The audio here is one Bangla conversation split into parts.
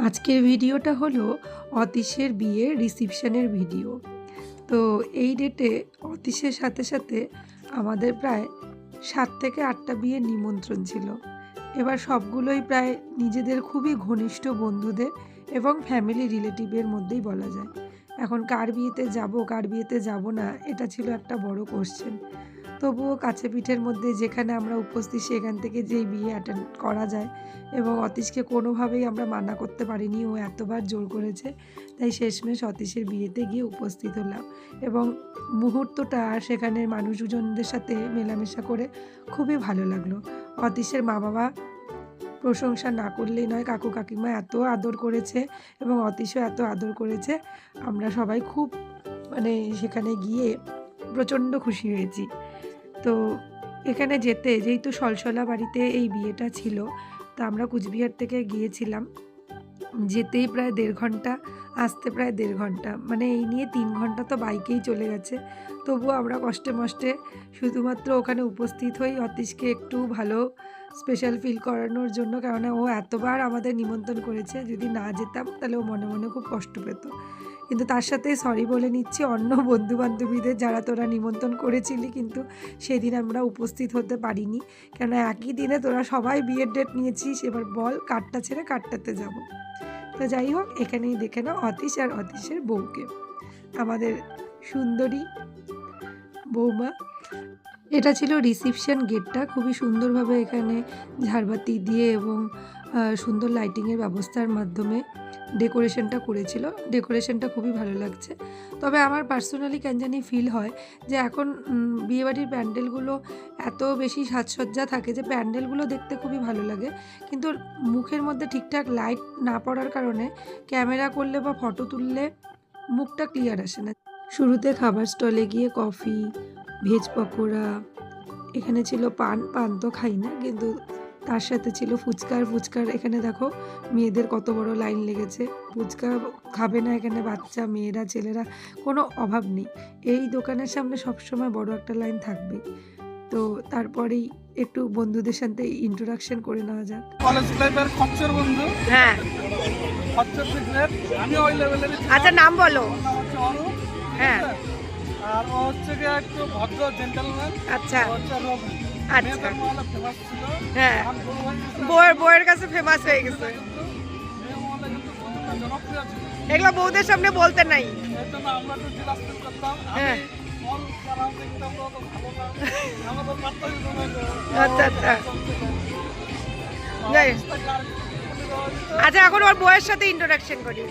আজকের ভিডিওটা হলো অতীশের বিয়ের রিসিপশনের ভিডিও। তো এই ডেটে অতীশের সাথে সাথে আমাদের প্রায় 7 থেকে 8টা বিয়ের নিমন্ত্রণ ছিল। এবার সবগুলোই প্রায় নিজেদের খুবই ঘনিষ্ঠ বন্ধুদের এবং ফ্যামিলি রিলেটিভের মধ্যেই বলা যায়। এখন কার বিয়েতে যাব, কার বিয়েতে যাব না, এটা ছিল একটা বড় কোশ্চেন। তবুও কাছে পিঠের মধ্যে যেখানে আমরা উপস্থিত সেখান থেকে যেই বিয়ে অ্যাটেন্ড করা যায়, এবং অতীশকে কোনোভাবেই আমরা মানা করতে পারিনি, ও এতবার জোর করেছে, তাই শেষমেশ অতীশের বিয়েতে গিয়ে উপস্থিত হলাম। এবং মুহূর্তটা সেখানের মানুষজনদের সাথে মেলামেশা করে খুবই ভালো লাগলো। অতীশের মা বাবা প্রশংসা না করলেই নয়, কাকু কাকিমা এত আদর করেছে এবং অতীশও এত আদর করেছে, আমরা সবাই খুব সেখানে গিয়ে প্রচণ্ড খুশি হয়েছি। তো এখানে যেহেতু সলসলা বাড়িতে এই বিয়েটা ছিল, তো আমরা কুচবিহার থেকে গিয়েছিলাম। যেতেই প্রায় 1.5 ঘন্টা, আসতে প্রায় 1.5 ঘন্টা, এই নিয়ে 3 ঘন্টা তো বাইকেই চলে গেছে। তবুও আমরা কষ্টে মষ্টে শুধুমাত্র ওখানে উপস্থিত হই অতীশকে একটু ভালো স্পেশাল ফিল করানোর জন্য, কেননা ও এতবার আমাদের নিমন্ত্রণ করেছে, যদি না যেতাম তাহলে ও মনে মনে খুব কষ্ট পেত। কিন্তু তার সাথে সরি বলে নিচ্ছি অন্য বন্ধুবান্ধবীদের, যারা তোরা নিমন্ত্রণ করেছিলি কিন্তু সেদিন আমরা উপস্থিত হতে পারিনি, কেন একই দিনে তোরা সবাই বিয়ের ডেট নিয়েছিস, এবার বল কারটা ছেড়ে কারটাতে যাব। তো যাই হোক, এখানেই দেখে নাও অতীশ আর অতীশের বউকে, আমাদের সুন্দরী বৌমা। এটা ছিল রিসিপশন গেটটা, খুবই সুন্দরভাবে এখানে ঝাড়বাতি দিয়ে এবং সুন্দর লাইটিংয়ের ব্যবস্থার মাধ্যমে ডেকোরেশনটা করেছিল। ডেকোরেশনটা খুবই ভালো লাগছে। তবে আমার পার্সোনালি কেন জানি ফিল হয় যে এখন বিয়েবাড়ির প্যান্ডেলগুলো এত বেশি সাজসজ্জা থাকে যে প্যান্ডেলগুলো দেখতে খুবই ভালো লাগে, কিন্তু মুখের মধ্যে ঠিকঠাক লাইট না পড়ার কারণে ক্যামেরা করলে বা ফটো তুললে মুখটা ক্লিয়ার আসে না। শুরুতে খাবার স্টলে গিয়ে কফি, ভেজ পকোড়া, এখানে ছিল পান তো খাই না, কিন্তু তার সাথে ছিল ফুচকার এখানে দেখো মেয়েদের কত বড় লাইন লেগেছে। ফুচকা খাবে না এখানে বাচ্চা, মেয়েরা, ছেলেরা, কোনো অভাব নেই। এই দোকানের সামনে সবসময় বড় একটা লাইন থাকবেই। তো তারপরেই একটু বন্ধুদের সাথে ইন্ট্রোডাকশন করে নেওয়া যাক। কলেজ লাইফের খচ্চর বন্ধু। হ্যাঁ, খচ্চর সিক্রেট, আমি ওই লেভেলের। আচ্ছা নাম বলো। অরূপ। হ্যাঁ, আর ও হচ্ছে গিয়ে একটু ভদ্র জেন্টলম্যান। আচ্ছা হচ্ছে রবি। আচ্ছা মেয়েদের মহলে ফেমাস ছিল। হ্যাঁ, এখন বড় হয়ে গেছে। বউয়ের কাছে ফেমাস হয়ে গেছে। কিন্তু মেয়ে মহলে কিন্তু প্রথমে জনপ্রিয় ছিল। এগুলো বউদের সামনে বলতে নাই। এই জন্য আমরা একটু জিজ্ঞাসা করতাম। হ্যাঁ। আমি অরূপ কারাম দেখতাম তো ভালো না। আমাদের পাত্তাই জমে আচ্ছা আচ্ছা যাই। আচ্ছা এখন ওর বউয়ের সাথে ইন্ট্রোডাকশন করি।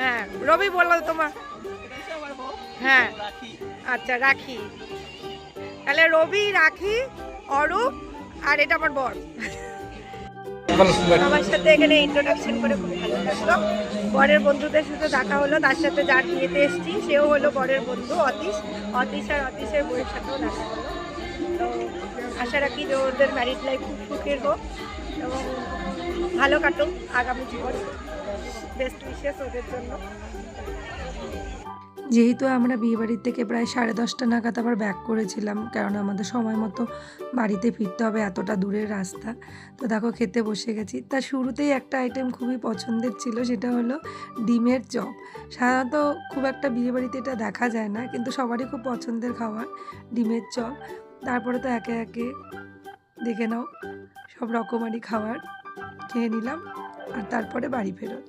হ্যাঁ, রবি বললো তোমার। হ্যাঁ, আচ্ছা রাখি, তাহলে রবি, রাখি, অরূপ, আর এটা আমার বর। আমার সাথে এখানে ইন্ট্রোডাকশন করে খুব ভালো লাগলো। বরের বন্ধুদের সাথে দেখা হলো, তার সাথে যার বিয়েতে এসেছি সেও হলো বরের বন্ধু অতীশ আর অতীশের বউয়ের সাথেও দেখা হলো। তো আশা রাখি যে ওদের ম্যারিড লাইফ খুব সুখের হোক এবং ভালো কাটুক আগামী জীবন। বেস্ট উইশেস ওদের জন্য। যেহেতু আমরা বিয়েবাড়ির থেকে প্রায় 10:30টা নাগাদ আবার ব্যাক করেছিলাম, কারণ আমাদের সময় মতো বাড়িতে ফিরতে হবে, এতটা দূরের রাস্তা। তো দেখো খেতে বসে গেছি। তার শুরুতেই একটা আইটেম খুবই পছন্দের ছিল, সেটা হলো ডিমের চপ। সাধারণত খুব একটা বিয়েবাড়িতে এটা দেখা যায় না, কিন্তু সবারই খুব পছন্দের খাবার ডিমের চপ। তারপরে তো একে একে দেখে নাও সব রকমারি খাবার খেয়ে নিলাম, আর তারপরে বাড়ি ফেরত।